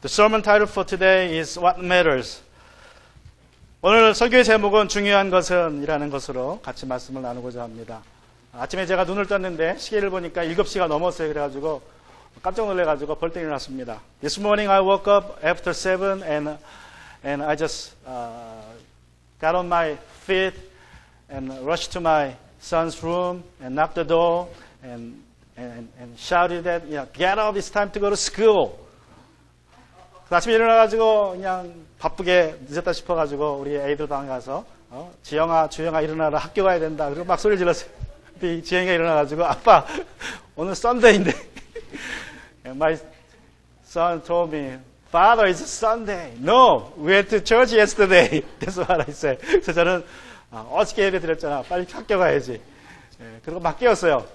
The sermon title for today is What Matters. 오늘 설교의 제목은 중요한 것은 이라는 것으로 같이 말씀을 나누고자 합니다. 아침에 제가 눈을 떴는데 시계를 보니까 7시가 넘었어요. 그래가지고 깜짝 놀래가지고 벌떡 일어났습니다. This morning I woke up after 7 and I just got on my feet and rushed to my son's room and knocked the door and shouted that, get up, it's time to go to school. 아침에 일어나가지고 그냥 바쁘게 늦었다 싶어가지고 우리 애들 방에 가서 지영아, 주영아 일어나라, 학교 가야 된다. 그리고 막 소리를 질렀어요. 근데 지영이가 일어나가지고 아빠 오늘 썬데이인데 My son told me, Father, it's Sunday. No, we went to church yesterday. That's what I said. 그래서 저는 어저께 예배 드렸잖아. 빨리 학교 가야지. 그리고 막 깨웠어요.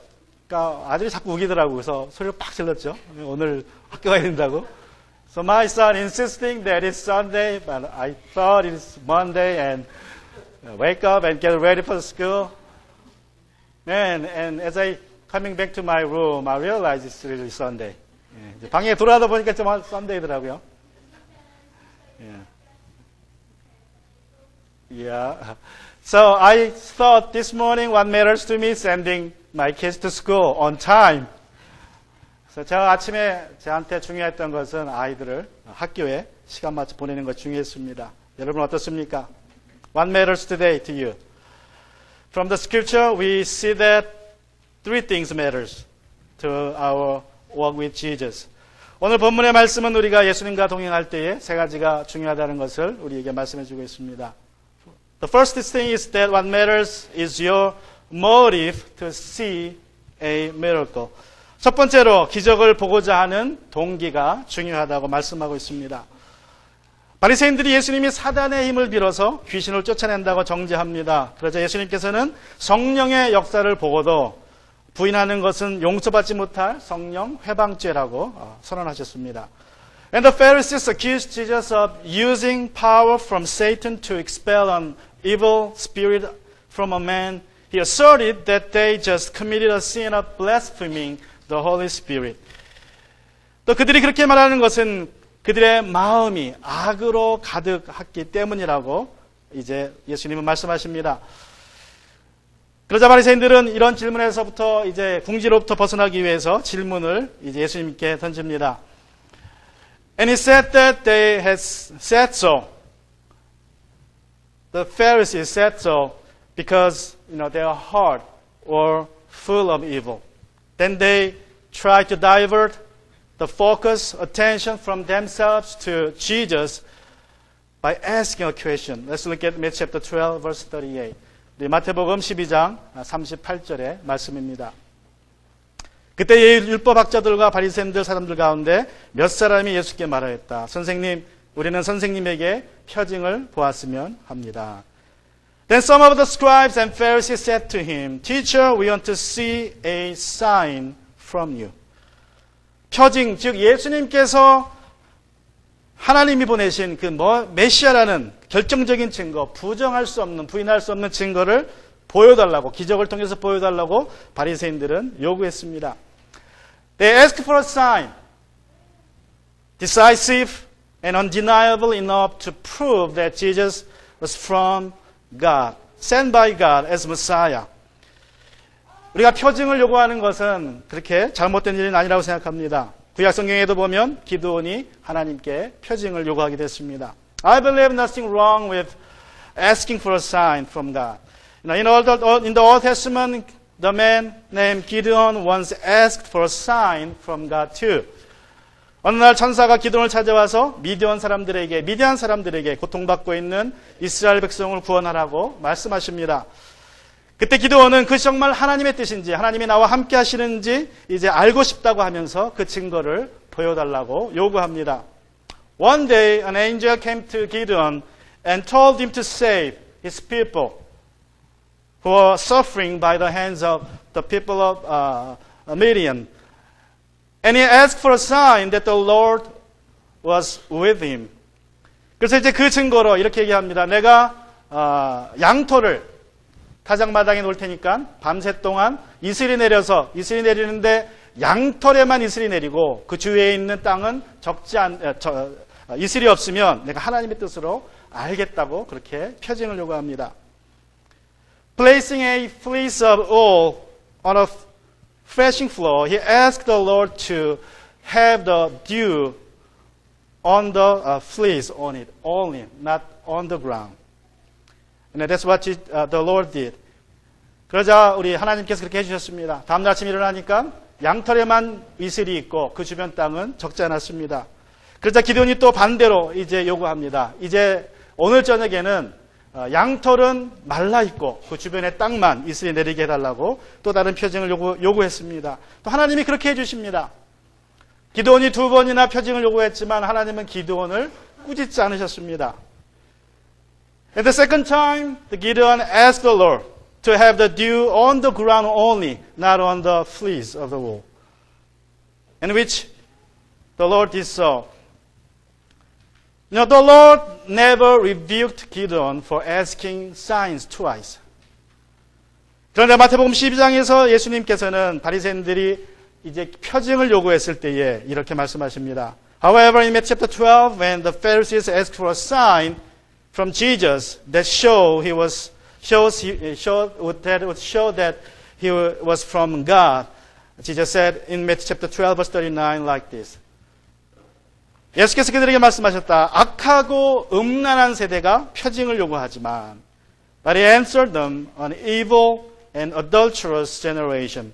그러니까 아들이 자꾸 우기더라고요. 그래서 소리를 빡 질렀죠. 오늘 학교 가야 된다고. So my son insisting that it's Sunday, but I thought it's Monday and wake up and get ready for school. And as I coming back to my room, I realized it's really Sunday. 방에 돌아다 보니까 좀 Sunday더라고요. Yeah. So I thought this morning what matters to me is sending my kids to school on time. 그래서 제가 아침에 저한테 중요했던 것은 아이들을 학교에 시간 맞춰 보내는 것 중요했습니다. 여러분 어떻습니까? What matters today to you? From the scripture we see that three things matters to our walk with Jesus. 오늘 본문의 말씀은 우리가 예수님과 동행할 때에 세 가지가 중요하다는 것을 우리에게 말씀해 주고 있습니다. The first thing is that what matters is your motive to see a miracle. 첫 번째로 기적을 보고자 하는 동기가 중요하다고 말씀하고 있습니다. 바리새인들이 예수님이 사단의 힘을 빌어서 귀신을 쫓아낸다고 정죄합니다. 그러자 예수님께서는 성령의 역사를 보고도 부인하는 것은 용서받지 못할 성령 회방죄라고 선언하셨습니다. And the Pharisees accused Jesus of using power from Satan to expel an evil spirit from a man. He asserted that they just committed a sin of blaspheming the Holy Spirit. 또 그들이 그렇게 말하는 것은 그들의 마음이 악으로 가득했기 때문이라고 이제 예수님은 말씀하십니다. 그러자 바리새인들은 이런 질문에서부터 이제 궁지로부터 벗어나기 위해서 질문을 이제 예수님께 던집니다. And he said that they had said so. The Pharisees said so because their heart were full of evil. Then they tried to divert the focus, attention from themselves to Jesus by asking a question. Let's look at Matthew chapter 12, verse 38. 마태복음 12장 38절의 말씀입니다. 그때 율법학자들과 바리새인들 사람들 가운데 몇 사람이 예수께 말하였다. 선생님, 우리는 선생님에게 표징을 보았으면 합니다. Then some of the scribes and Pharisees said to him, Teacher, we want to see a sign from you. 표징, 즉 예수님께서 하나님이 보내신 그 메시아라는 결정적인 증거, 부정할 수 없는, 부인할 수 없는 증거를 보여달라고, 기적을 통해서 보여달라고 바리새인들은 요구했습니다. They asked for a sign, decisive and undeniable enough to prove that Jesus was from God, sent by God as Messiah. 우리가 표징을 요구하는 것은 그렇게 잘못된 일은 아니라고 생각합니다. 구약 성경에도 보면 기드온이 하나님께 표징을 요구하게 됐습니다. I believe nothing wrong with asking for a sign from God. In the Old Testament, the man named Gideon once asked for a sign from God too. 어느 날 천사가 기드온을 찾아와서 미디안 사람들에게 고통받고 있는 이스라엘 백성을 구원하라고 말씀하십니다. 그때 기드온은 그것이 정말 하나님의 뜻인지, 하나님이 나와 함께 하시는지 이제 알고 싶다고 하면서 그 증거를 보여달라고 요구합니다. One day an angel came to Gideon and told him to save his people who were suffering by the hands of the people of Midian. And he asked for a sign that the Lord was with him. 그래서 이제 그 증거로 이렇게 얘기합니다. 내가 양토를 타작마당에 놓을 테니까 밤새 동안 이슬이 내리는데 양털에만 이슬이 내리고 그 주위에 있는 땅은 이슬이 없으면 내가 하나님의 뜻으로 알겠다고 그렇게 표징을 요구합니다. Placing a fleece of wool on a threshing floor, he asked the Lord to have the dew on the fleece on it only, not on the ground. And that's what the Lord did. 그러자 우리 하나님께서 그렇게 해주셨습니다. 다음날 아침 일어나니까 양털에만 이슬이 있고 그 주변 땅은 적지 않았습니다. 그러자 기드온이 또 반대로 이제 요구합니다. 이제 오늘 저녁에는 양털은 말라 있고 그 주변에 땅만 이슬이 내리게 해달라고 또 다른 표징을 요구했습니다. 또 하나님이 그렇게 해주십니다. 기드온이 2번이나 표징을 요구했지만 하나님은 기드온을 꾸짖지 않으셨습니다. At the second time, the Gideon asked the Lord to have the dew on the ground only, not on the fleece of the wool. In which the Lord did so. The Lord never rebuked Gideon for asking signs twice. 그런데 마태복음 12장에서 예수님께서는 바리새인들이 이제 표징을 요구했을 때에 이렇게 말씀하십니다. However, in Matthew chapter 12, when the Pharisees asked for a sign from Jesus that would show that he was from God, Jesus said in Matthew chapter 12, verse 39, like this. 예수께서 그들에게 말씀하셨다. 악하고 음란한 세대가 표징을 요구하지만, but he answered them, an evil and adulterous generation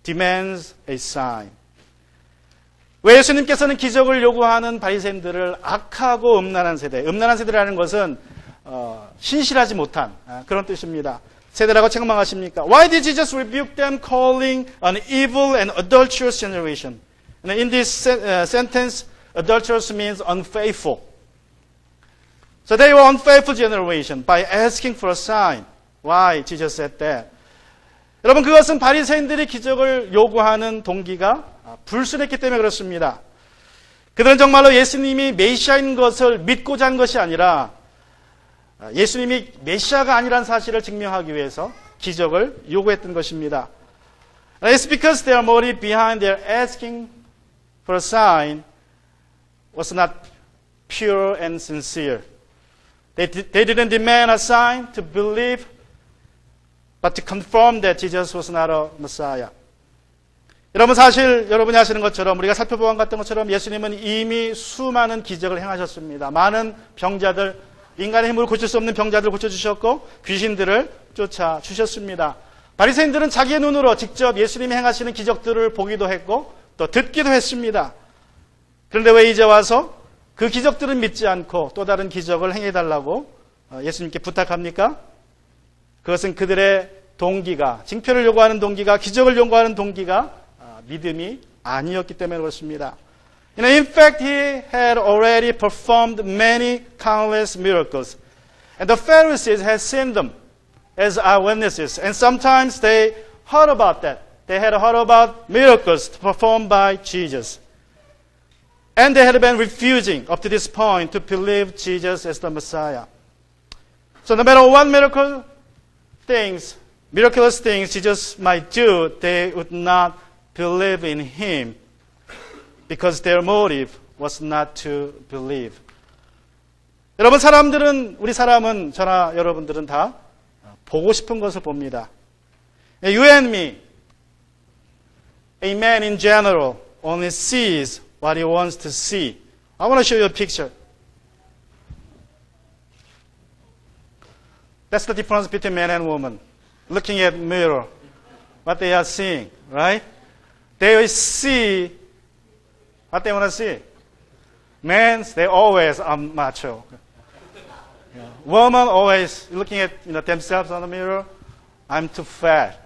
demands a sign. 왜 예수님께서는 기적을 요구하는 바리새인들을 악하고 음란한 세대라는 것은 신실하지 못한 그런 뜻입니다. 세대라고 책망하십니까? Why did Jesus rebuke them, calling an evil and adulterous generation? And in this sentence, adulterous means unfaithful. So they were unfaithful generation by asking for a sign. Why Jesus said that? 여러분, 그것은 바리새인들이 기적을 요구하는 동기가 불순했기 때문에 그렇습니다. 그들은 정말로 예수님이 메시아인 것을 믿고자 한 것이 아니라 예수님이 메시아가 아니라는 사실을 증명하기 위해서 기적을 요구했던 것입니다. And it's because their motive behind their asking for a sign was not pure and sincere. They didn't demand a sign to believe, but to confirm that Jesus was not a Messiah. 여러분, 사실 여러분이 아시는 것처럼 우리가 살펴보아 같은 것처럼 예수님은 이미 수많은 기적을 행하셨습니다. 많은 병자들, 인간의 힘으로 고칠 수 없는 병자들을 고쳐주셨고 귀신들을 쫓아주셨습니다. 바리새인들은 자기의 눈으로 직접 예수님이 행하시는 기적들을 보기도 했고 또 듣기도 했습니다. 그런데 왜 이제 와서 그 기적들은 믿지 않고 또 다른 기적을 행해달라고 예수님께 부탁합니까? 그것은 그들의 동기가, 징표를 요구하는 동기가, 기적을 요구하는 동기가 믿음이 아니었기 때문에 그렇습니다. In fact, he had already performed many countless miracles. And the Pharisees had seen them as eyewitnesses. And sometimes they heard about that. They had heard about miracles performed by Jesus. And they had been refusing up to this point to believe Jesus as the Messiah. So no matter what miraculous things Jesus might do, they would not believe in him because their motive was not to believe. 여러분, 우리 사람은, 저나 여러분들은 다 보고 싶은 것을 봅니다. You and me, a man in general only sees what he wants to see. I want to show you a picture. That's the difference between man and woman. Looking at mirror, what they are seeing, right? They see what they want to see. Men, they always are macho. Women always looking at themselves on the mirror. I'm too fat.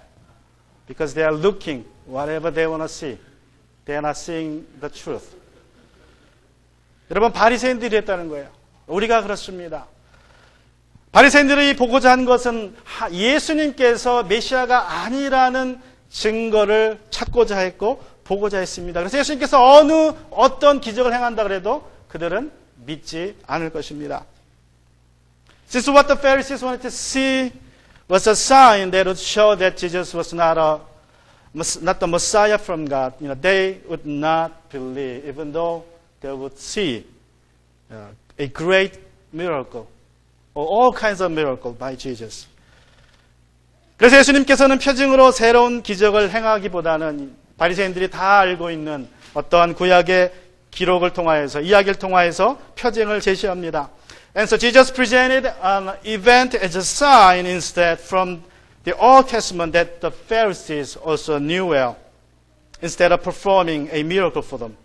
Because they are looking whatever they want to see. They are not seeing the truth. 여러분, 바리새인들이 했다는 거예요. 우리가 그렇습니다. 바리새인들이 보고자 한 것은 예수님께서 메시아가 아니라는 증거를 찾고자 했고 보고자 했습니다. 그래서 예수님께서 어떤 기적을 행한다 그래도 그들은 믿지 않을 것입니다. Since what the Pharisees wanted to see was a sign that would show that Jesus was not not the Messiah from God, they would not believe, even though they would see a great miracle, or all kinds of miracle by Jesus. 그래서 예수님께서는 표징으로 새로운 기적을 행하기보다는 바리새인들이 다 알고 있는 어떠한 구약의 기록을 통하여서, 이야기를 통하여서 표징을 제시합니다. And so Jesus presented an event as a sign instead from the Old Testament that the Pharisees also knew well, instead of performing a miracle for them.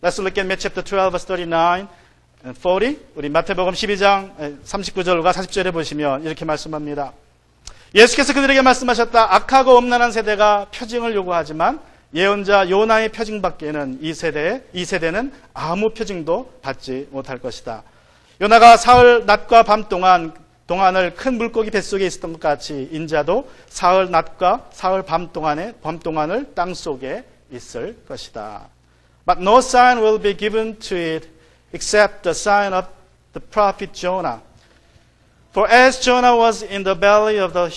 Let's look at Matthew chapter 12, verse 39 and 40. 우리 마태복음 12장 39절과 40절에 보시면 이렇게 말씀합니다. 예수께서 그들에게 말씀하셨다. 악하고 음란한 세대가 표징을 요구하지만 예언자 요나의 표징밖에는 이 세대는 아무 표징도 받지 못할 것이다. 요나가 사흘 낮과 밤 동안을 큰 물고기 뱃속에 있었던 것 같이 인자도 사흘 낮과 사흘 밤 동안을 땅 속에 있을 것이다. But no sign will be given to it except the sign of the prophet Jonah. For as Jonah was in the belly of the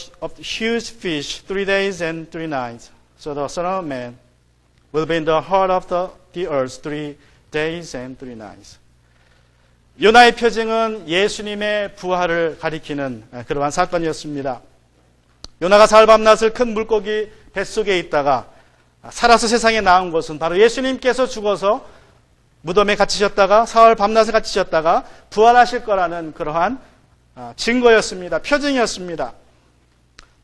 huge fish 3 days and 3 nights, so the Son of Man will be in the heart of the earth 3 days and 3 nights. 요나의 표징은 예수님의 부활을 가리키는 그러한 사건이었습니다. 요나가 사흘 밤낮을 큰 물고기 뱃속에 있다가 살아서 세상에 나온 것은 바로 예수님께서 죽어서 무덤에 갇히셨다가 사흘 밤낮을 갇히셨다가 부활하실 거라는 그러한 증거였습니다. 표징이었습니다.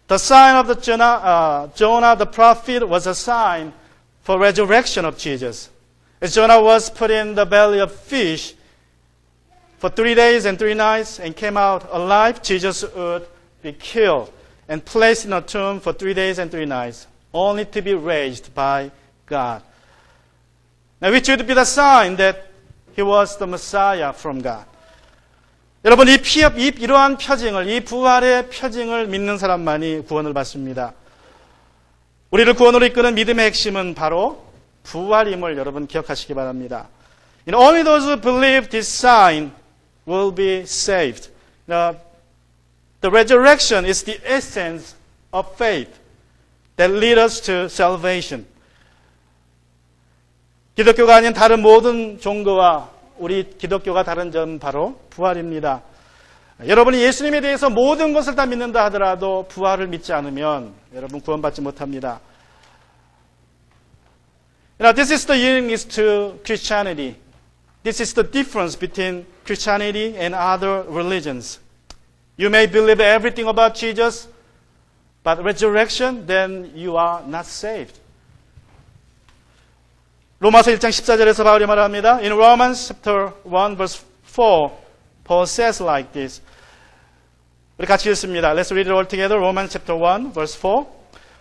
The sign of the Jonah the prophet was a sign for resurrection of Jesus. As Jonah was put in the belly of fish for 3 days and 3 nights and came out alive, Jesus would be killed and placed in a tomb for 3 days and 3 nights, only to be raised by God. Now, which would be the sign that he was the Messiah from God. 여러분, 이러한 표징을, 이 부활의 표징을 믿는 사람만이 구원을 받습니다. 우리를 구원으로 이끄는 믿음의 핵심은 바로 부활임을 여러분 기억하시기 바랍니다. Only those who believe this sign will be saved. The resurrection is the essence of faith that leads us to salvation. 기독교가 아닌 다른 모든 종교와 우리 기독교가 다른 점은 바로 부활입니다. 여러분이 예수님에 대해서 모든 것을 다 믿는다 하더라도 부활을 믿지 않으면 여러분 구원받지 못합니다. This is the uniqueness to Christianity. This is the difference between Christianity and other religions. You may believe everything about Jesus, but resurrection, then you are not saved. 로마서 1장 14절에서 바울이 말합니다. In Romans chapter 1 verse 4, Paul says like this. 우리 같이 읽습니다. Let's read it all together. Romans chapter 1 verse 4.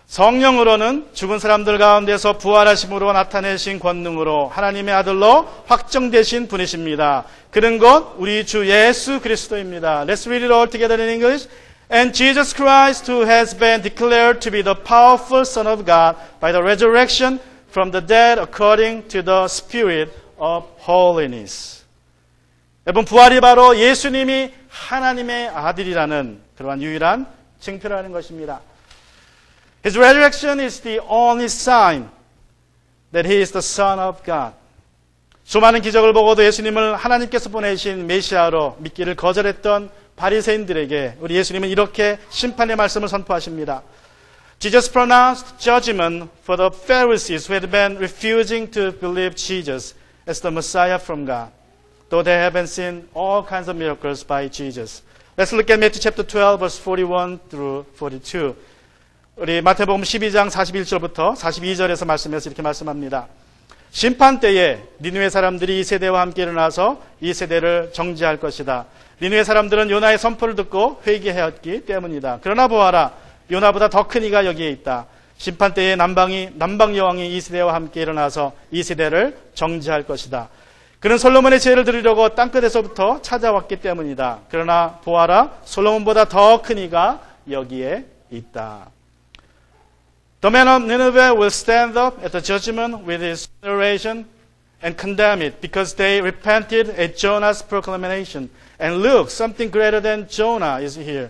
성령으로는 죽은 사람들 가운데서 부활하심으로 나타내신 권능으로 하나님의 아들로 확정되신 분이십니다. 그는 곧 우리 주 예수 그리스도입니다. Let's read it all together in English. And Jesus Christ, who has been declared to be the powerful Son of God by the resurrection from the dead according to the Spirit of holiness. 여러분, 부활이 바로 예수님이 하나님의 아들이라는 그러한 유일한 증표라는 것입니다. His resurrection is the only sign that he is the Son of God. 수많은 기적을 보고도 예수님을 하나님께서 보내신 메시아로 믿기를 거절했던 바리새인들에게 우리 예수님은 이렇게 심판의 말씀을 선포하십니다. Jesus pronounced judgment for the Pharisees who had been refusing to believe Jesus as the Messiah from God, though they haven't seen all kinds of miracles by Jesus. Let's look at Matthew chapter 12, verse 41 through 42. 우리 마태복음 12장 41절부터 42절에서 말씀해서 이렇게 말씀합니다. 심판 때에 니느웨 사람들이 이 세대와 함께 일어나서 이 세대를 정죄할 것이다. 니느웨 사람들은 요나의 선포를 듣고 회개하였기 때문이다. 그러나 보아라, 요나보다 더 큰 이가 여기에 있다. 심판 때에 남방 여왕이 이 세대와 함께 일어나서 이 세대를 정죄할 것이다. 그는 솔로몬의 죄를 들으려고 땅끝에서부터 찾아왔기 때문이다. 그러나 보아라, 솔로몬보다 더 큰 이가 여기에 있다. The man of Nineveh will stand up at the judgment with his generation and condemn it, because they repented at Jonah's proclamation. And look, something greater than Jonah is here.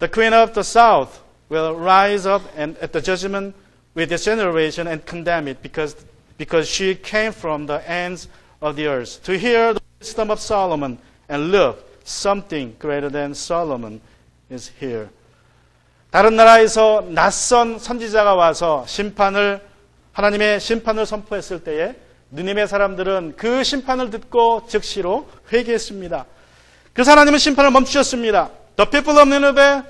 The queen of the south will rise up and at the judgment with this generation and condemn it because she came from the ends of the earth. To hear the wisdom of Solomon and look, something greater than Solomon is here. 다른 나라에서 낯선 선지자가 와서 하나님의 심판을 선포했을 때에 느니베 사람들은 그 심판을 듣고 즉시로 회개했습니다. 그래서 하나님은 심판을 멈추셨습니다. The people of Nineveh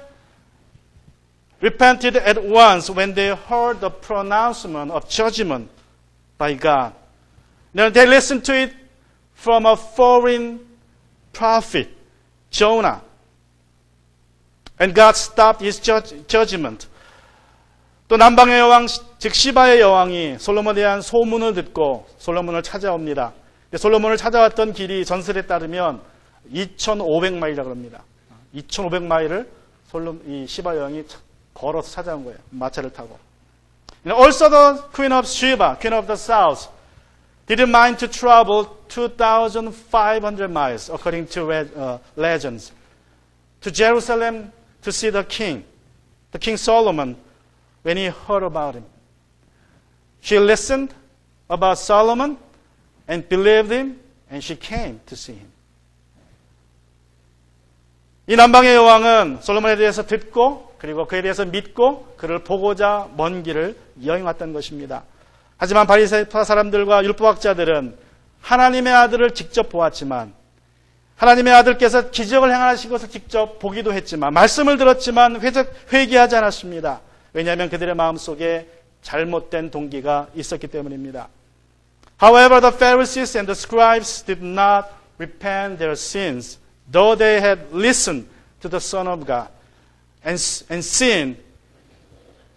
repented at once when they heard the pronouncement of judgment by God. They listened to it from a foreign prophet, Jonah. And God stopped his judgment. 또 남방의 여왕, 즉 시바의 여왕이 솔로몬에 대한 소문을 듣고 솔로몬을 찾아옵니다. 솔로몬을 찾아왔던 길이 전설에 따르면 2,500마일이라고 합니다. 2,500마일을 이 시바 여왕이 걸어서 찾아온 거예요. 마차를 타고. Also the Queen of Sheba, Queen of the South, didn't mind to travel 2,500 miles, according to legends, to Jerusalem to see the King Solomon, when he heard about him. She listened about Solomon and believed him, and she came to see him. 이 남방의 여왕은 솔로몬에 대해서 듣고 그리고 그에 대해서 믿고 그를 보고자 먼 길을 여행 왔던 것입니다. 하지만 바리새파 사람들과 율법학자들은 하나님의 아들을 직접 보았지만 하나님의 아들께서 기적을 행하신 것을 직접 보기도 했지만 말씀을 들었지만 회개하지 않았습니다. 왜냐하면 그들의 마음속에 잘못된 동기가 있었기 때문입니다. However, the Pharisees and the scribes did not repent their sins, though they had listened to the Son of God and seen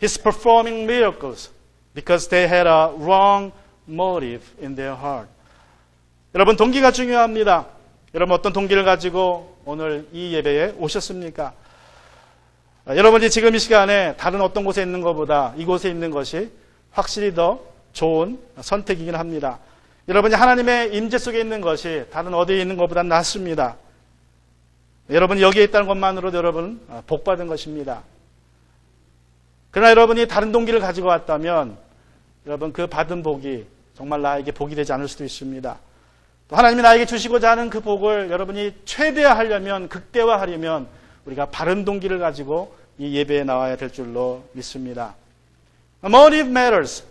His performing miracles, because they had a wrong motive in their heart. 여러분, 동기가 중요합니다. 여러분, 어떤 동기를 가지고 오늘 이 예배에 오셨습니까? 여러분이 지금 이 시간에 다른 어떤 곳에 있는 것보다 이곳에 있는 것이 확실히 더 좋은 선택이긴 합니다. 여러분이 하나님의 임재 속에 있는 것이 다른 어디에 있는 것보다 낫습니다. 여러분이 여기에 있다는 것만으로도 여러분 복받은 것입니다. 그러나 여러분이 다른 동기를 가지고 왔다면 여러분 그 받은 복이 정말 나에게 복이 되지 않을 수도 있습니다. 또 하나님이 나에게 주시고자 하는 그 복을 여러분이 최대화하려면, 극대화하려면 우리가 바른 동기를 가지고 이 예배에 나와야 될 줄로 믿습니다. Motive matters.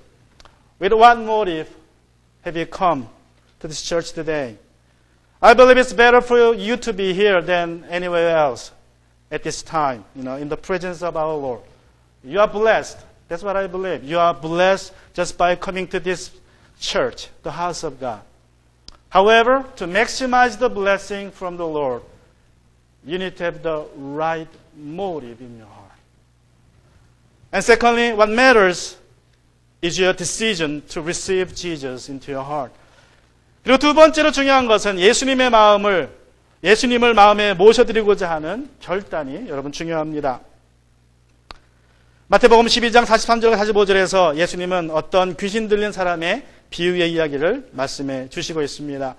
With what motive have you come to this church today? I believe it's better for you to be here than anywhere else at this time, in the presence of our Lord. You are blessed. That's what I believe. You are blessed just by coming to this church, the house of God. However, to maximize the blessing from the Lord, you need to have the right motive in your heart. And secondly, what matters is your decision to receive Jesus into your heart. 그리고 두 번째로 중요한 것은 예수님을 마음에 모셔드리고자 하는 결단이 여러분 중요합니다. 마태복음 12장 43절과 45절에서 예수님은 어떤 귀신 들린 사람의 비유의 이야기를 말씀해 주시고 있습니다.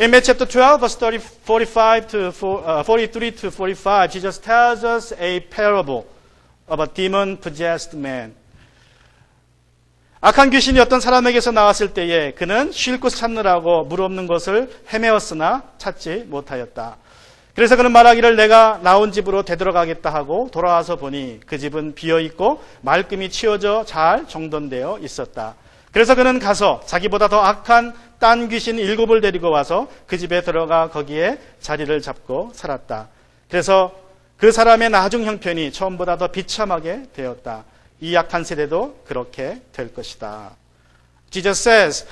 In Matthew chapter 12, verse 43 to 45, Jesus tells us a parable of a demon-possessed man. 악한 귀신이 어떤 사람에게서 나왔을 때에 그는 쉴 곳 찾느라고 물 없는 곳을 헤매었으나 찾지 못하였다. 그래서 그는 말하기를 내가 나온 집으로 되돌아가겠다 하고 돌아와서 보니 그 집은 비어있고 말끔히 치워져 잘 정돈되어 있었다. 그래서 그는 가서 자기보다 더 악한 딴 귀신 7을 데리고 와서 그 집에 들어가 거기에 자리를 잡고 살았다. 그래서 그 사람의 나중 형편이 처음보다 더 비참하게 되었다. 이 약한 세대도 그렇게 될 것이다. Jesus says,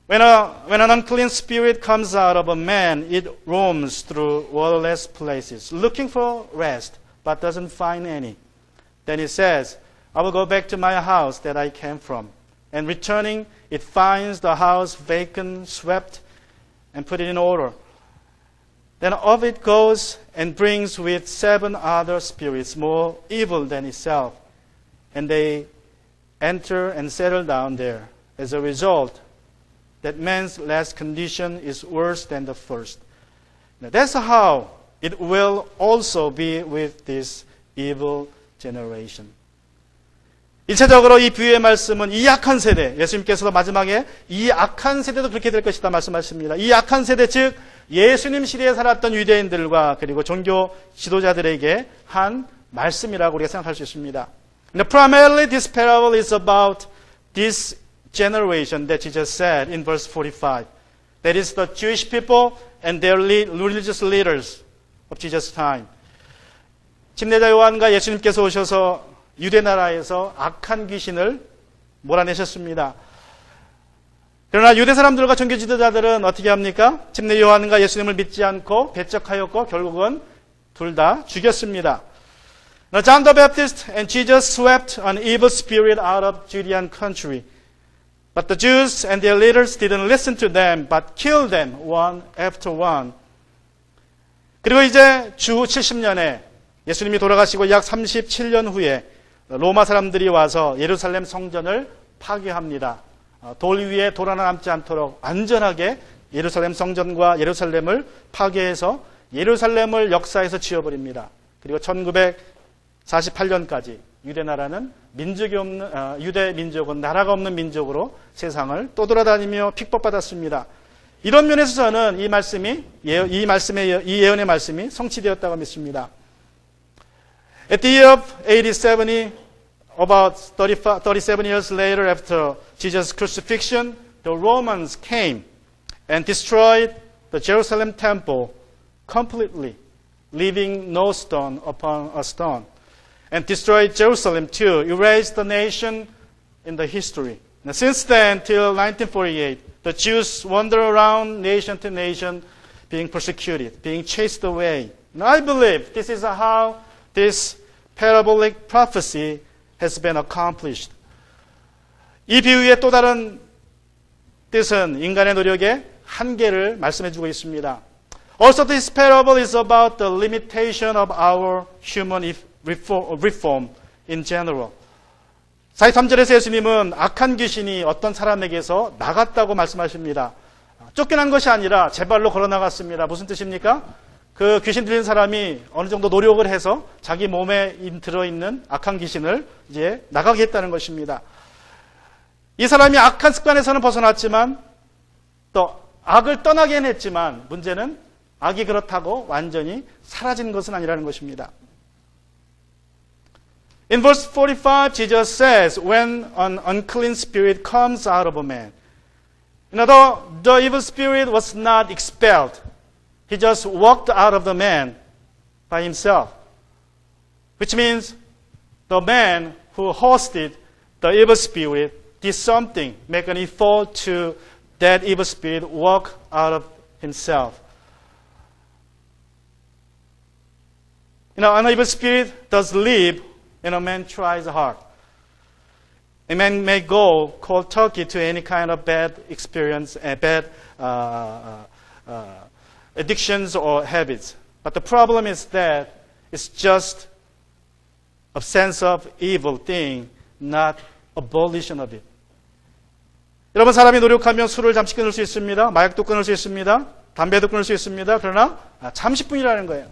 when an unclean spirit comes out of a man, it roams through waterless places, looking for rest, but doesn't find any. Then he says, I will go back to my house that I came from. And returning, it finds the house vacant, swept, and put it in order. Then off it goes and brings with 7 other spirits more evil than itself. And they enter and settle down there. As a result, that man's last condition is worse than the first. Now, that's how it will also be with this evil generation. 일차적으로 이 비유의 말씀은 이 악한 세대, 예수님께서도 마지막에 이 악한 세대도 그렇게 될 것이다 말씀하십니다. 이 악한 세대, 즉 예수님 시대에 살았던 유대인들과 그리고 종교 지도자들에게 한 말씀이라고 우리가 생각할 수 있습니다. Now, primarily this parable is about this generation that Jesus said in verse 45. That is the Jewish people and their religious leaders of Jesus' time. 침례자 요한과 예수님께서 오셔서 유대 나라에서 악한 귀신을 몰아내셨습니다. 그러나 유대 사람들과 종교 지도자들은 어떻게 합니까? 침례 요한과 예수님을 믿지 않고 배척하였고 결국은 둘 다 죽였습니다. Now John the Baptist and Jesus swept an evil spirit out of Judean country. But the Jews and their leaders didn't listen to them, but killed them one after one. 그리고 이제 주 70년에 예수님이 돌아가시고 약 37년 후에 로마 사람들이 와서 예루살렘 성전을 파괴합니다. 돌 위에 돌 하나 남지 않도록 안전하게 예루살렘 성전과 예루살렘을 파괴해서 예루살렘을 역사에서 지워버립니다. 그리고 1948년까지 유대 나라는 민족이 없는 유대 민족은 나라가 없는 민족으로 세상을 떠돌아다니며 핍박받았습니다. 이런 면에서 저는 이 예언의 말씀이 성취되었다고 믿습니다. At the year of AD 70, about 37 years later after Jesus' crucifixion, the Romans came and destroyed the Jerusalem temple completely, leaving no stone upon a stone. And destroyed Jerusalem too, erased the nation in the history. Now, since then, till 1948, the Jews wander around nation to nation, being persecuted, being chased away. And I believe this is how this parabolic prophecy has been accomplished. 이 비유의 또 다른 뜻은 인간의 노력의 한계를 말씀해주고 있습니다. Also, this parable is about the limitation of our human reform in general. 43절에서 예수님은 악한 귀신이 어떤 사람에게서 나갔다고 말씀하십니다. 쫓겨난 것이 아니라 제 발로 걸어 나갔습니다. 무슨 뜻입니까? 그 귀신 들린 사람이 어느 정도 노력을 해서 자기 몸에 들어있는 악한 귀신을 이제 나가게 했다는 것입니다. 이 사람이 악한 습관에서는 벗어났지만 또 악을 떠나긴 했지만 문제는 악이 그렇다고 완전히 사라진 것은 아니라는 것입니다. In verse 45, Jesus says, when an unclean spirit comes out of a man. The evil spirit was not expelled. He just walked out of the man by himself. Which means the man who hosted the evil spirit did something, make an effort to that evil spirit walk out of himself. An evil spirit does live when a man tries hard. A man may go cold turkey to any kind of bad experience, bad addictions or habits. But the problem is that it's just a sense of evil thing, not abolition of it. 여러분, 사람이 노력하면 술을 잠시 끊을 수 있습니다. 마약도 끊을 수 있습니다. 담배도 끊을 수 있습니다. 그러나 잠시뿐이라는 거예요.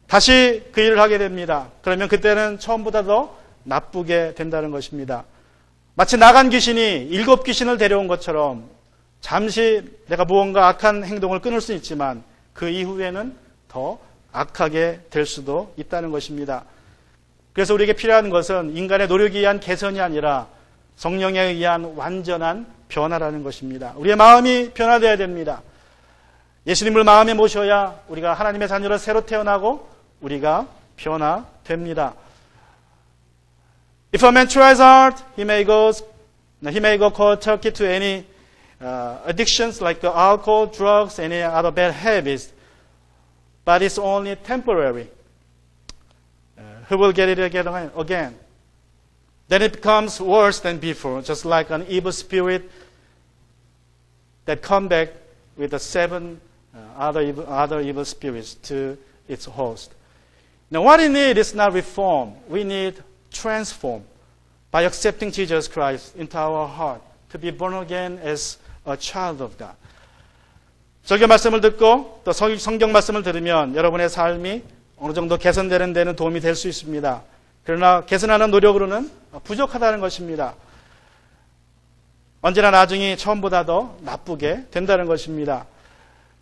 다시 그 일을 하게 됩니다. 그러면 그때는 처음보다 더 나쁘게 된다는 것입니다. 마치 나간 귀신이 7 귀신을 데려온 것처럼 잠시 내가 무언가 악한 행동을 끊을 수 있지만 그 이후에는 더 악하게 될 수도 있다는 것입니다. 그래서 우리에게 필요한 것은 인간의 노력에 의한 개선이 아니라 성령에 의한 완전한 변화라는 것입니다. 우리의 마음이 변화되어야 됩니다. 예수님을 마음에 모셔야 우리가 하나님의 자녀로 새로 태어나고 우리가 변화됩니다. If a man tries hard, he may go cold turkey to any addictions like alcohol, drugs, any other bad habits, but it's only temporary. He will get it again. Then it becomes worse than before, just like an evil spirit that come back with the 7 other evil spirits to its host. Now, what we need is not reform. We need transform by accepting Jesus Christ into our heart to be born again as a child of God. 설교 말씀을 듣고 또 성경 말씀을 들으면 여러분의 삶이 어느 정도 개선되는 데는 도움이 될 수 있습니다. 그러나 개선하는 노력으로는 부족하다는 것입니다. 언제나 나중에 처음보다 더 나쁘게 된다는 것입니다.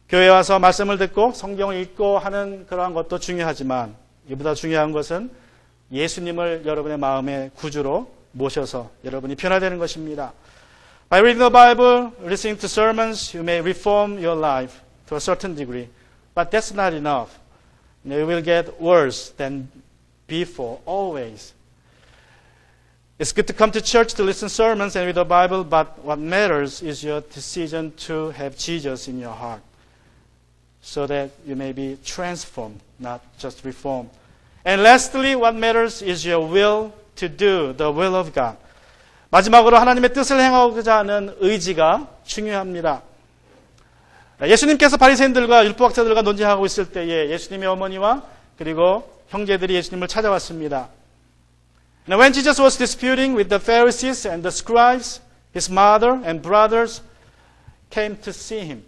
교회에 와서 말씀을 듣고 성경을 읽고 하는 그러한 것도 중요하지만 이보다 중요한 것은 예수님을 여러분의 마음의 구주로 모셔서 여러분이 변화되는 것입니다. By reading the Bible, listening to sermons, you may reform your life to a certain degree. But that's not enough. You will get worse than before, always. It's good to come to church to listen to sermons and read the Bible, but what matters is your decision to have Jesus in your heart so that you may be transformed, not just reformed. And lastly, what matters is your will to do the will of God. 마지막으로 하나님의 뜻을 행하고자 하는 의지가 중요합니다. 예수님께서 바리새인들과 율법학자들과 논쟁하고 있을 때에 예수님의 어머니와 그리고 형제들이 예수님을 찾아왔습니다. Now when Jesus was disputing with the Pharisees and the scribes, his mother and brothers came to see him.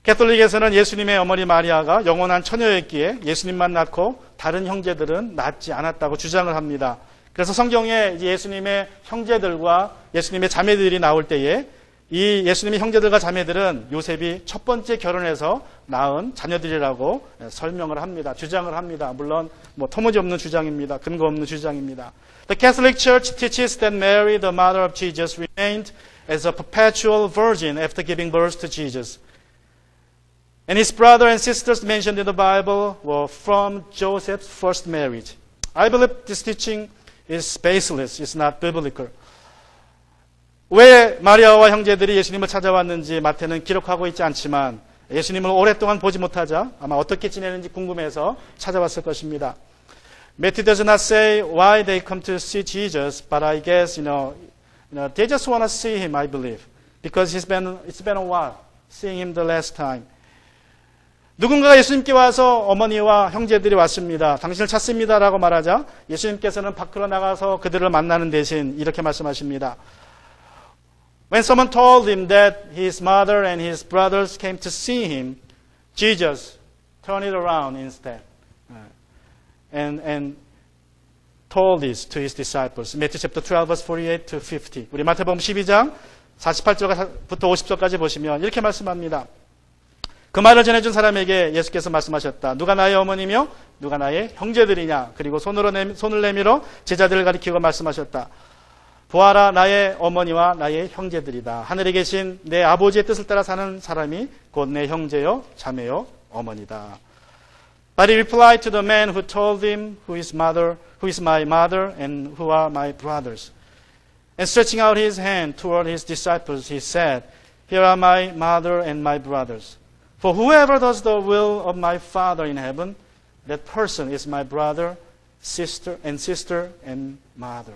가톨릭에서는 예수님의 어머니 마리아가 영원한 처녀였기에 예수님만 낳고 다른 형제들은 낳지 않았다고 주장을 합니다. 그래서 성경에 예수님의 형제들과 예수님의 자매들이 나올 때에 이 예수님의 형제들과 자매들은 요셉이 첫 번째 결혼해서 낳은 자녀들이라고 설명을 합니다. 주장을 합니다. 물론 터무니없는 주장입니다. 근거 없는 주장입니다. The Catholic Church teaches that Mary, the mother of Jesus, remained as a perpetual virgin after giving birth to Jesus. And his brother and sisters mentioned in the Bible were from Joseph's first marriage. I believe this teaching is baseless. It's not biblical. 왜 마리아와 형제들이 예수님을 찾아왔는지 마태는 기록하고 있지 않지만 예수님을 오랫동안 보지 못하자 아마 어떻게 지내는지 궁금해서 찾아왔을 것입니다. Matthew does not say why they come to see Jesus, but I guess they just want to see him, I believe, because it's been a while seeing him the last time. 누군가가 예수님께 와서 어머니와 형제들이 왔습니다. 당신을 찾습니다라고 말하자 예수님께서는 밖으로 나가서 그들을 만나는 대신 이렇게 말씀하십니다. When someone told him that his mother and his brothers came to see him, Jesus turned it around instead and told this to his disciples. Matthew chapter 12, verse 48 to 50. 우리 마태복음 12장 48절부터 50절까지 보시면 이렇게 말씀합니다. 그 말을 전해준 사람에게 예수께서 말씀하셨다. 누가 나의 어머니며 누가 나의 형제들이냐. 그리고 손을 내밀어 제자들을 가리키고 말씀하셨다. 보아라, 나의 어머니와 나의 형제들이다. 하늘에 계신 내 아버지의 뜻을 따라 사는 사람이 곧 내 형제요 자매요 어머니다. But he replied to the man who told him, who is my mother and who are my brothers. And stretching out his hand toward his disciples, he said, Here are my mother and my brothers. For whoever does the will of my Father in heaven, that person is my brother, sister and mother.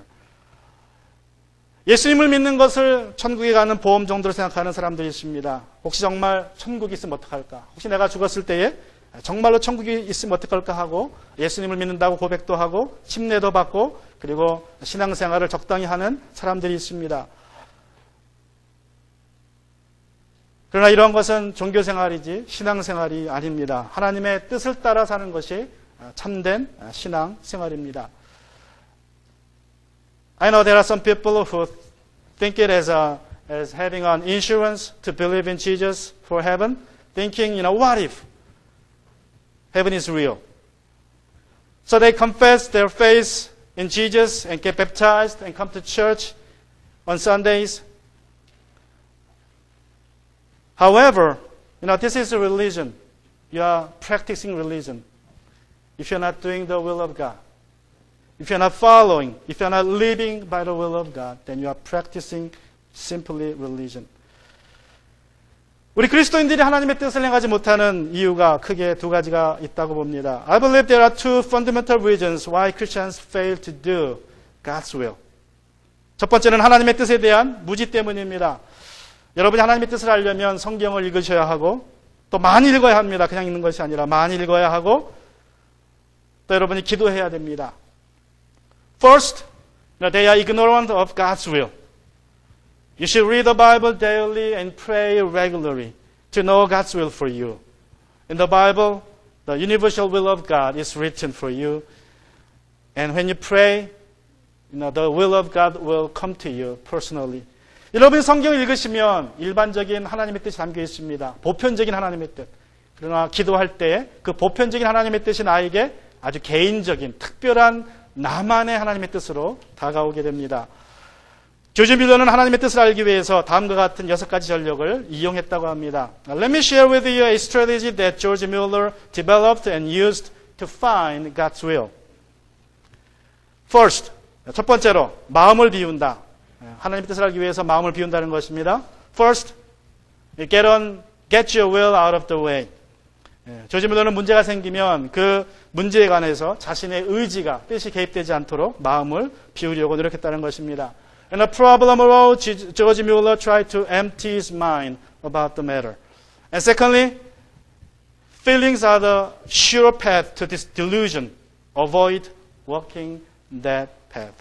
예수님을 믿는 것을 천국에 가는 보험 정도로 생각하는 사람들이 있습니다. 혹시 정말 천국이 있으면 어떡할까? 혹시 내가 죽었을 때에 정말로 천국이 있으면 어떡할까 하고 예수님을 믿는다고 고백도 하고 침례도 받고 그리고 신앙생활을 적당히 하는 사람들이 있습니다. 그러나 이런 것은 종교생활이지 신앙생활이 아닙니다. 하나님의 뜻을 따라 사는 것이 참된 신앙생활입니다. I know there are some people who think it as having an insurance to believe in Jesus for heaven, thinking, what if heaven is real? So they confess their faith in Jesus and get baptized and come to church on Sundays. However, this is a religion. You are practicing religion. If you're not doing the will of God, if you're not following, if you're not living by the will of God, then you are practicing simply religion. 우리 그리스도인들이 하나님의 뜻을 행하지 못하는 이유가 크게 두 가지가 있다고 봅니다. I believe there are two fundamental reasons why Christians fail to do God's will. 첫 번째는 하나님의 뜻에 대한 무지 때문입니다. 여러분이 하나님의 뜻을 알려면 성경을 읽으셔야 하고 또 많이 읽어야 합니다. 그냥 읽는 것이 아니라 많이 읽어야 하고 또 여러분이 기도해야 됩니다. First, they are ignorant of God's will. You should read the Bible daily and pray regularly to know God's will for you. In the Bible, the universal will of God is written for you. And when you pray, the will of God will come to you personally. 여러분이 성경을 읽으시면 일반적인 하나님의 뜻이 담겨 있습니다. 보편적인 하나님의 뜻. 그러나 기도할 때 그 보편적인 하나님의 뜻이 나에게 아주 개인적인 특별한 나만의 하나님의 뜻으로 다가오게 됩니다. 조지 밀러는 하나님의 뜻을 알기 위해서 다음과 같은 6가지 전력을 이용했다고 합니다. Let me share with you a strategy that George Mueller developed and used to find God's will. First, 첫 번째로 마음을 비운다. 하나님의 뜻을 알기 위해서 마음을 비운다는 것입니다. First, get your will out of the way. 조지 밀러는 문제가 생기면 그 문제에 관해서 자신의 의지가 뜻이 개입되지 않도록 마음을 비우려고 노력했다는 것입니다. And the problem arose, George Mueller tried to empty his mind about the matter. And secondly, feelings are the sure path to this delusion. Avoid walking that path.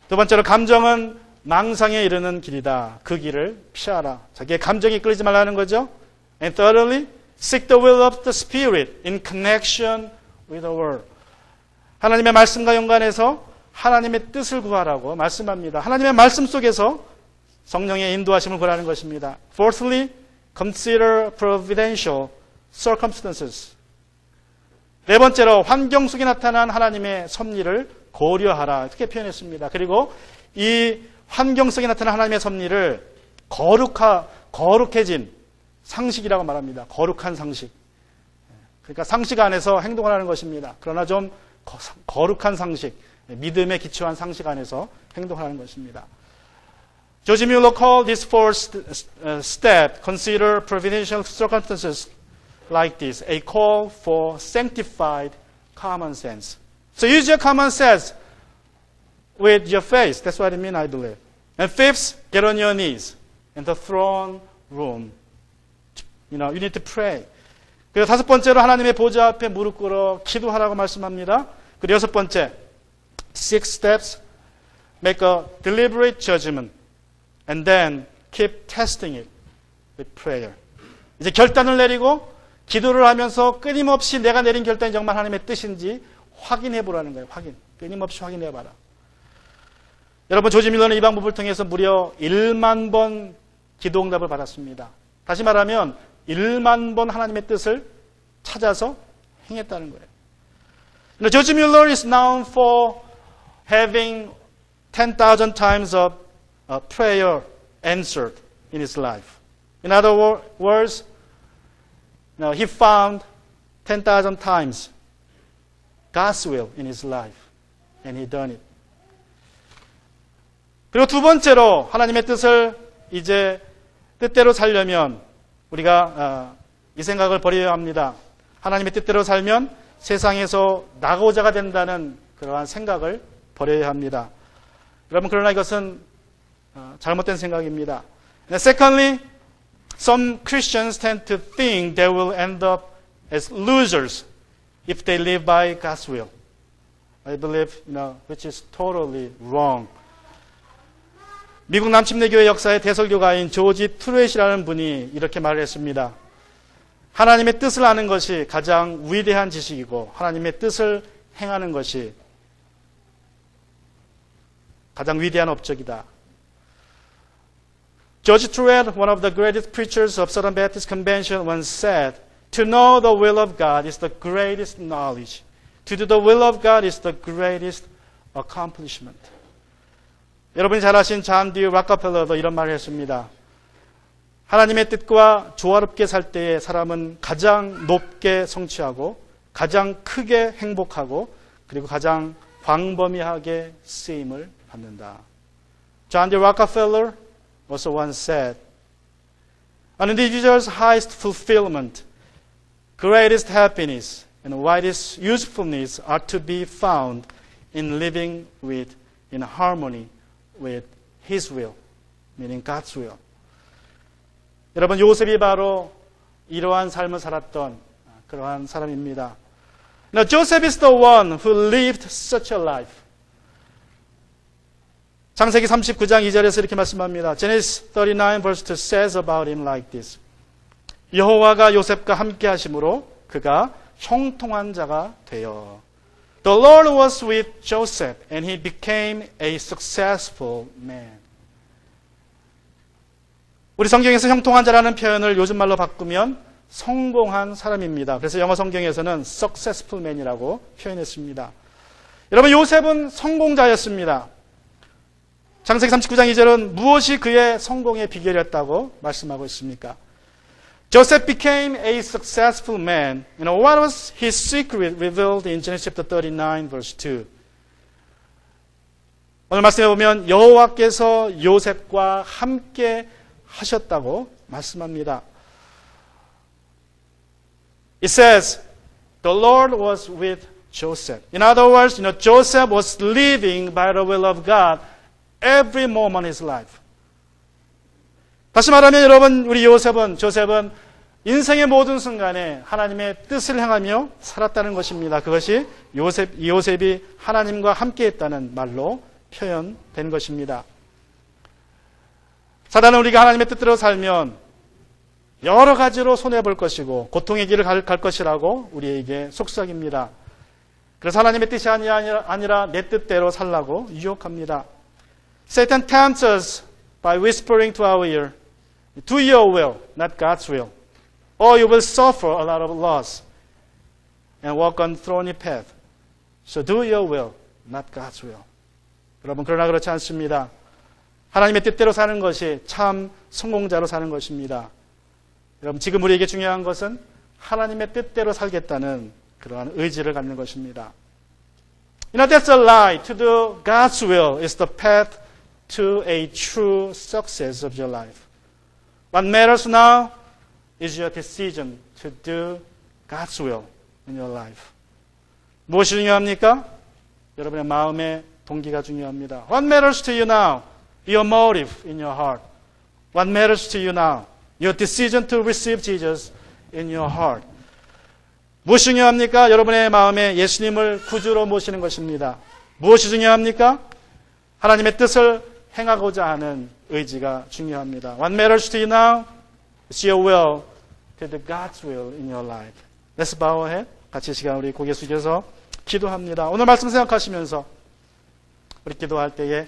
두 번째로 감정은 망상에 이르는 길이다. 그 길을 피하라. 자기의 감정이 끌리지 말라는 거죠. And thirdly, seek the will of the Spirit in connection with the Word. 하나님의 말씀과 연관해서 하나님의 뜻을 구하라고 말씀합니다. 하나님의 말씀 속에서 성령의 인도하심을 구하라는 것입니다. Fourthly, consider providential circumstances. 네 번째로 환경 속에 나타난 하나님의 섭리를 고려하라. 이렇게 표현했습니다. 그리고 이 환경 속에 나타난 하나님의 섭리를 거룩해진 상식이라고 말합니다. 거룩한 상식. 그러니까 상식 안에서 행동을 하는 것입니다. 그러나 좀 거룩한 상식, 믿음에 기초한 상식 안에서 행동하는 것입니다. 조지 뮬러 called this first step, consider providential circumstances like this, a call for sanctified common sense. So use your common sense with your faith. That's what I mean, I believe. And fifth, get on your knees in the throne room. You need to pray. 그리고 다섯 번째로 하나님의 보좌 앞에 무릎 꿇어 기도하라고 말씀합니다. 그리고 여섯 번째, six steps, make a deliberate judgment, and then keep testing it with prayer. 이제 결단을 내리고 기도를 하면서 끊임없이 내가 내린 결단이 정말 하나님의 뜻인지 확인해 보라는 거예요. 끊임없이 확인해 봐라. 여러분, 조지 밀러는 이 방법을 통해서 무려 1만 번 기도 응답을 받았습니다. 다시 말하면 1만 번 하나님의 뜻을 찾아서 행했다는 거예요. 조지 밀러 is known for having 10,000 times of prayer answered in his life. In other words, he found 10,000 times God's will in his life, and he done it. 그리고 두 번째로 하나님의 뜻을 이제 뜻대로 살려면 우리가 이 생각을 버려야 합니다. 하나님의 뜻대로 살면 세상에서 나고자가 된다는 그러한 생각을 버려야 합니다. 여러분, 그러나 이것은 잘못된 생각입니다. Secondly, some Christians tend to think they will end up as losers if they live by God's will. I believe, which is totally wrong. 미국 남침내교회 역사의 대설교가인 조지 트루엣이라는 분이 이렇게 말을 했습니다. 하나님의 뜻을 아는 것이 가장 위대한 지식이고 하나님의 뜻을 행하는 것이 가장 위대한 업적이다. George Truett, one of the greatest preachers of Southern Baptist Convention, once said, "To know the will of God is the greatest knowledge. To do the will of God is the greatest accomplishment." 여러분이 잘 아신 존 디 락커펠러도 이런 말을 했습니다. 하나님의 뜻과 조화롭게 살 때에 사람은 가장 높게 성취하고 가장 크게 행복하고 그리고 가장 광범위하게 쓰임을 받는다. 존 디 락커펠러 also once said, "An individual's highest fulfillment, greatest happiness, and widest usefulness are to be found in living in harmony with His will, meaning God's will." 여러분, 요셉이 바로 이러한 삶을 살았던 그러한 사람입니다. Now, Joseph is the one who lived such a life. 창세기 39장 2절에서 이렇게 말씀합니다. Genesis 39 verse 2 says about him like this. 여호와가 요셉과 함께 하심으로 그가 형통한 자가 되어. The Lord was with Joseph and he became a successful man. 우리 성경에서 형통한 자라는 표현을 요즘 말로 바꾸면 성공한 사람입니다. 그래서 영어 성경에서는 successful man이라고 표현했습니다. 여러분, 요셉은 성공자였습니다. 창세기 39장 2절은 무엇이 그의 성공의 비결이었다고 말씀하고 있습니까? Joseph became a successful man. What was his secret revealed in Genesis chapter 39 verse 2? 오늘 말씀해 보면 여호와께서 요셉과 함께 하셨다고 말씀합니다. It says, the Lord was with Joseph. In other words, Joseph was living by the will of God every moment of his life. 다시 말하면 여러분, 우리 조셉은 인생의 모든 순간에 하나님의 뜻을 향하며 살았다는 것입니다. 그것이 요셉이 하나님과 함께 했다는 말로 표현된 것입니다. 사단은 우리가 하나님의 뜻대로 살면 여러 가지로 손해볼 것이고 고통의 길을 갈 것이라고 우리에게 속삭입니다. 그래서 하나님의 뜻이 아니라 내 뜻대로 살라고 유혹합니다. Satan tempts us by whispering to our ear, do your will, not God's will. Or you will suffer a lot of loss and walk on thorny path. So do your will, not God's will. 여러분, 그러나 그렇지 않습니다. 하나님의 뜻대로 사는 것이 참 성공자로 사는 것입니다. 여러분, 지금 우리에게 중요한 것은 하나님의 뜻대로 살겠다는 그러한 의지를 갖는 것입니다. That's a lie. To do God's will is the path to a true success of your life. What matters now is your decision to do God's will in your life. 무엇이 중요합니까? 여러분의 마음의 동기가 중요합니다. What matters to you now? Your motive in your heart. What matters to you now? Your decision to receive Jesus in your heart. 무엇이 중요합니까? 여러분의 마음에 예수님을 구주로 모시는 것입니다. 무엇이 중요합니까? 하나님의 뜻을 행하고자 하는 의지가 중요합니다. What matters to you now? It's your will to do God's will in your life. Let's bow our head. 같이 시간 우리 고개 숙여서 기도합니다. 오늘 말씀 생각하시면서 우리 기도할 때에